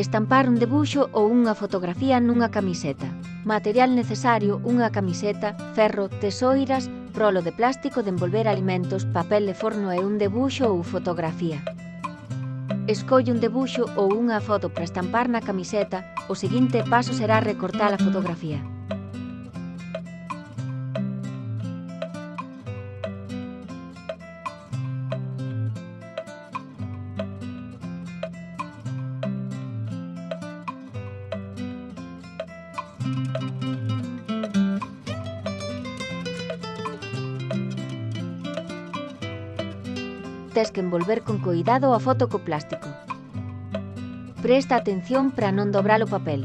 Estampar un debuxo ou unha fotografía nunha camiseta. Material necesario: unha camiseta, ferro, tesoiras, rolo de plástico de envolver alimentos, papel de forno e un debuxo ou fotografía. Escolle un debuxo ou unha foto para estampar na camiseta. O seguinte paso será recortar a fotografía. Tes que envolver con coidado a foto co plástico. Presta atención para non dobrar o papel.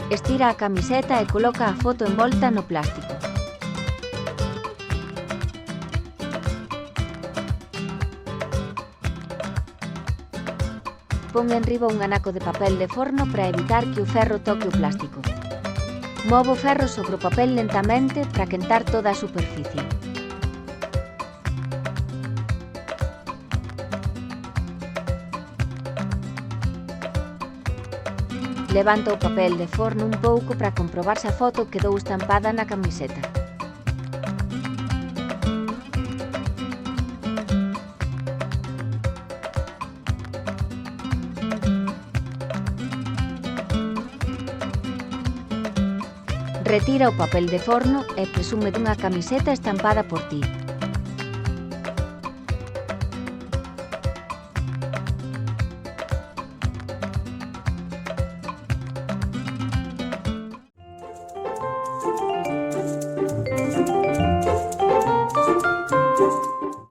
Estira a camiseta e coloca a foto envolta no plástico. Pon enriba un anaco de papel de forno para evitar que o ferro toque o plástico. Move o ferro sobre o papel lentamente para quentar toda a superficie. Levanta o papel de forno un pouco para comprobar se a foto quedou estampada na camiseta. Retira o papel de forno e presume dunha camiseta estampada por ti.